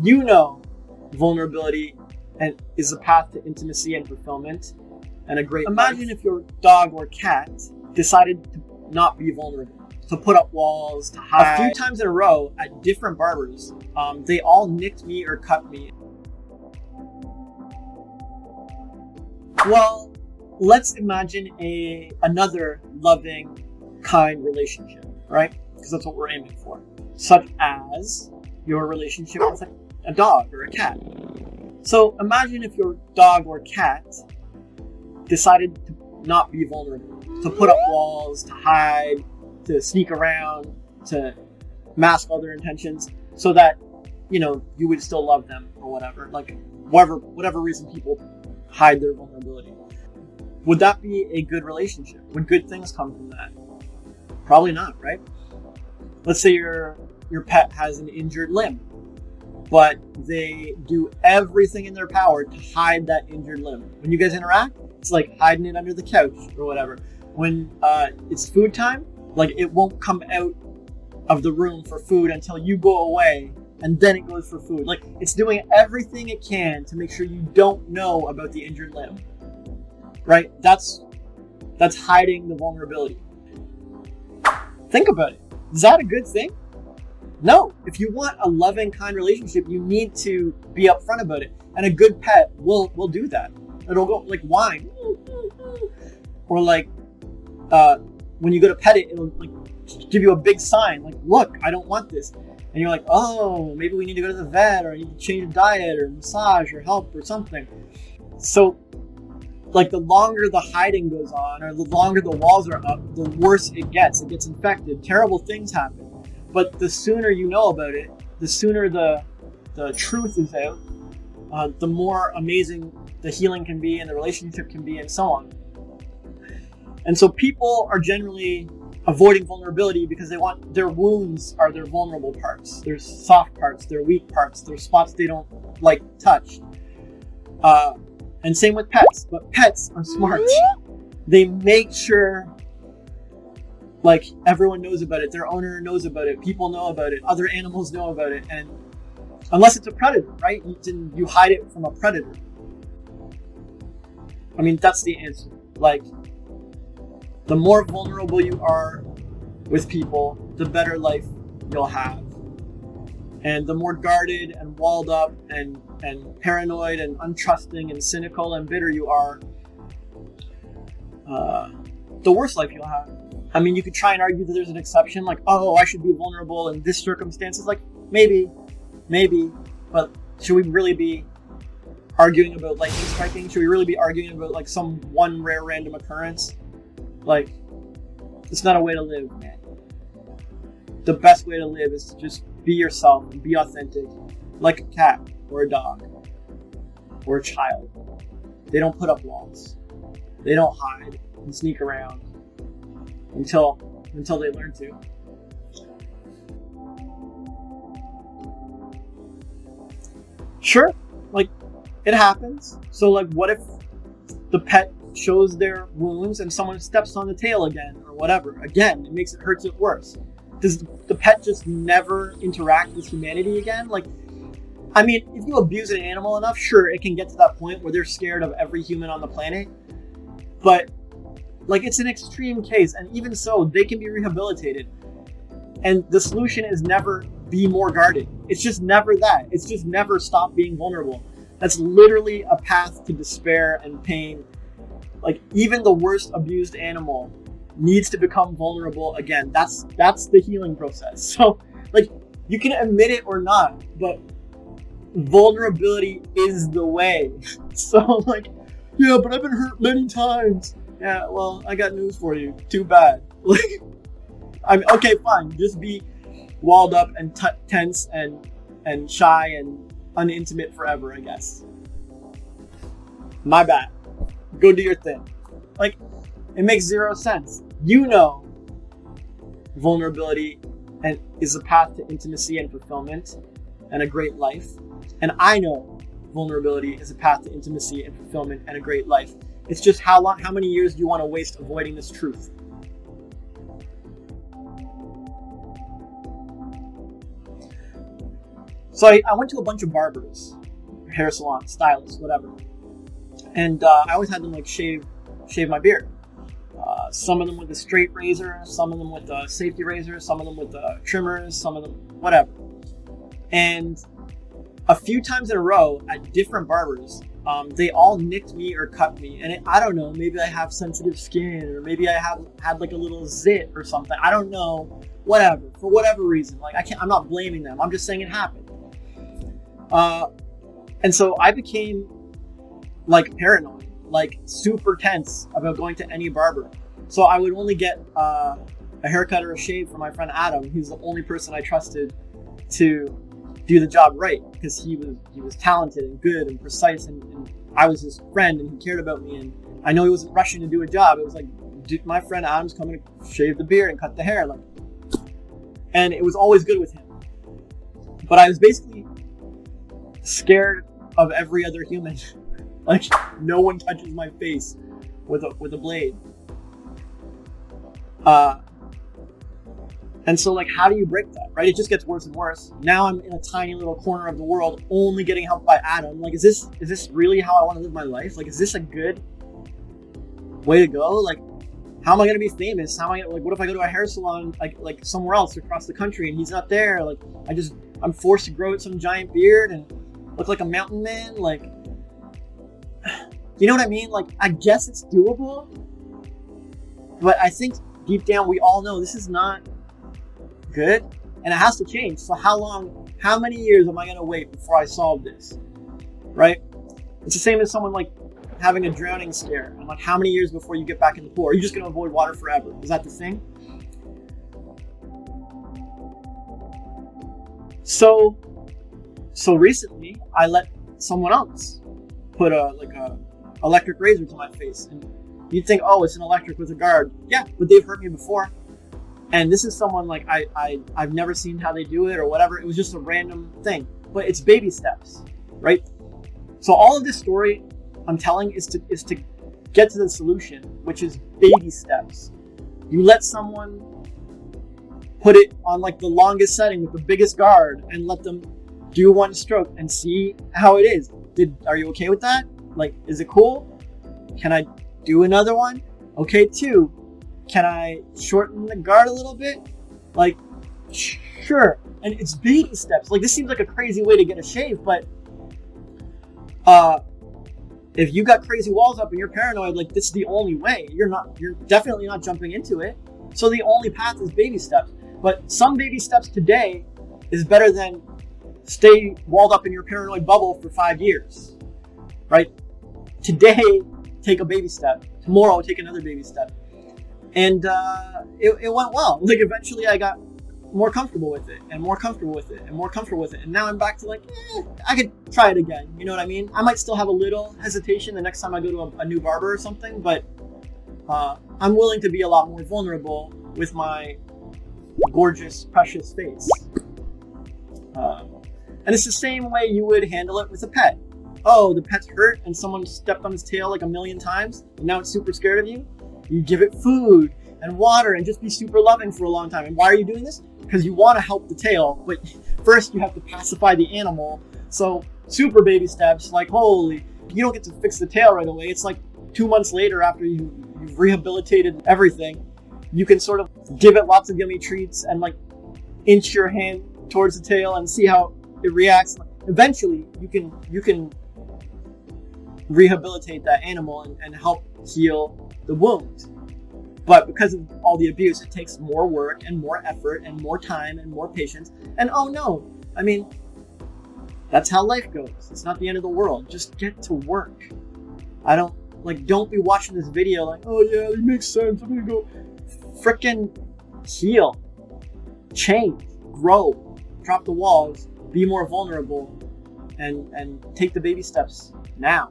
You know vulnerability and is the path to intimacy and fulfillment and a great Imagine life. If your dog or cat decided to not be vulnerable, to put up walls, to hide. A few times in a row at different barbers, they all nicked me or cut me. Well, let's imagine another loving, kind relationship, right? Because that's what we're aiming for. Such as your relationship with a dog or a cat. So imagine if your dog or cat decided to not be vulnerable, to put up walls, to hide, to sneak around, to mask all their intentions so that, you would still love them or whatever. Like whatever reason people hide their vulnerability. Would that be a good relationship? Would good things come from that? Probably not, right? Let's say your pet has an injured limb, but they do everything in their power to hide that injured limb. When you guys interact, it's like hiding it under the couch or whatever. When it's food time, like it won't come out of the room for food until you go away, and then it goes for food. Like it's doing everything it can to make sure you don't know about the injured limb, right? That's hiding the vulnerability. Think about it. Is that a good thing? No. If you want a loving, kind relationship, you need to be upfront about it. And a good pet will do that. It'll go like whine, or like when you go to pet it, it'll like give you a big sign, like, look, I don't want this. And you're like, oh, maybe we need to go to the vet, or I need to change a diet or massage or help or something. So like the longer the hiding goes on, or the longer the walls are up, the worse it gets. It gets infected. Terrible things happen. But the sooner you know about it, the sooner the truth is out, the more amazing the healing can be and the relationship can be, and so on. And so people are generally avoiding vulnerability because they want their wounds are their vulnerable parts, their soft parts, their weak parts, their spots they don't like touched. And same with pets, but pets are smart. They make sure like everyone knows about it, their owner knows about it, people know about it, other animals know about it, and unless it's a predator, right? You hide it from a predator. I mean, that's the answer. Like, the more vulnerable you are with people, the better life you'll have. And the more guarded and walled up and paranoid and untrusting and cynical and bitter you are, the worse life you'll have. I mean, you could try and argue that there's an exception, like, oh, I should be vulnerable in this circumstances. Like, maybe, but should we really be arguing about lightning striking? Should we really be arguing about like some one rare random occurrence? Like, it's not a way to live, man. The best way to live is to just be yourself and be authentic, like a cat or a dog or a child. They don't put up walls. They don't hide and sneak around until they learn to. Sure, like, it happens. So like, what if the pet shows their wounds and someone steps on the tail again or whatever? Again, it makes it hurts it worse. Does the pet just never interact with humanity again? Like, I mean, if you abuse an animal enough, sure, it can get to that point where they're scared of every human on the planet. But like, it's an extreme case, and even so, they can be rehabilitated. And the solution is never be more guarded. It's just never that. It's just never stop being vulnerable. That's literally a path to despair and pain. Like, even the worst abused animal needs to become vulnerable again. That's the healing process. So like, you can admit it or not, but vulnerability is the way. So like, yeah, but I've been hurt many times. Yeah, well, I got news for you. Too bad. Like, I mean, okay, fine. Just be walled up and tense and shy and unintimate forever, I guess. My bad. Go do your thing. Like, it makes zero sense. You know vulnerability and is a path to intimacy and fulfillment and a great life. And I know vulnerability is a path to intimacy and fulfillment and a great life. It's just how many years do you want to waste avoiding this truth? So I went to a bunch of barbers, hair salons, stylists, whatever. And I always had them like shave my beard. Some of them with a straight razor, some of them with a safety razor, some of them with trimmers, some of them whatever. And a few times in a row at different barbers, they all nicked me or cut me. And I don't know, maybe I have sensitive skin, or maybe I had like a little zit or something. I don't know, whatever, for whatever reason. Like I'm not blaming them. I'm just saying it happened. And so I became like paranoid, like super tense about going to any barber. So I would only get a haircut or a shave from my friend Adam. He was the only person I trusted to do the job right, because he was talented and good and precise, and I was his friend and he cared about me, and I know he wasn't rushing to do a job. It was like, my friend Adam's coming to shave the beard and cut the hair, like, and it was always good with him. But I was basically scared of every other human. Like, no one touches my face with a blade. And so, like, how do you break that, right? It just gets worse and worse. Now I'm in a tiny little corner of the world, only getting helped by Adam. Like, is this really how I want to live my life? Like, is this a good way to go? Like, how am I going to be famous? How am I gonna, like, what if I go to a hair salon, like somewhere else across the country, and he's not there? Like, I'm forced to grow some giant beard and look like a mountain man. Like, you know what I mean? Like, I guess it's doable, but I think deep down we all know this is not good, and it has to change. So how many years am I going to wait before I solve this, right? It's the same as someone like having a drowning scare, and like, how many years before you get back in the pool? Are you just going to avoid water forever? Is that the thing? So recently I let someone else put a electric razor to my face, and you'd think, oh, it's an electric with a guard. Yeah, but they've hurt me before. And this is someone like I've never seen how they do it or whatever. It was just a random thing, but it's baby steps, right? So all of this story I'm telling is to get to the solution, which is baby steps. You let someone put it on like the longest setting with the biggest guard and let them do one stroke and see how it is. Are you okay with that? Like, is it cool? Can I do another one? Okay, 2. Can I shorten the guard a little bit? Like, sure. And it's baby steps. Like, this seems like a crazy way to get a shave, but if you got crazy walls up and you're paranoid, like, this is the only way. You're definitely not jumping into it. So the only path is baby steps. But some baby steps today is better than stay walled up in your paranoid bubble for 5 years, right? Today, take a baby step. Tomorrow, take another baby step. And it went well. Like, eventually I got more comfortable with it, and more comfortable with it, and more comfortable with it. And now I'm back to like, I could try it again. You know what I mean? I might still have a little hesitation the next time I go to a new barber or something, but I'm willing to be a lot more vulnerable with my gorgeous, precious face. And it's the same way you would handle it with a pet. Oh, the pet's hurt and someone stepped on his tail like a million times, and now it's super scared of you. You give it food and water and just be super loving for a long time. And why are you doing this? Because you want to help the tail, but first you have to pacify the animal. So super baby steps, like, holy, you don't get to fix the tail right away. It's like 2 months later, after you've rehabilitated everything, you can sort of give it lots of yummy treats and like inch your hand towards the tail and see how it reacts. Eventually you can rehabilitate that animal and help heal the wound. But because of all the abuse, it takes more work and more effort and more time and more patience. And oh no, I mean, that's how life goes. It's not the end of the world. Just get to work. Don't be watching this video like, oh yeah, it makes sense, I'm gonna go. Frickin' heal, change, grow, drop the walls, be more vulnerable, and take the baby steps now.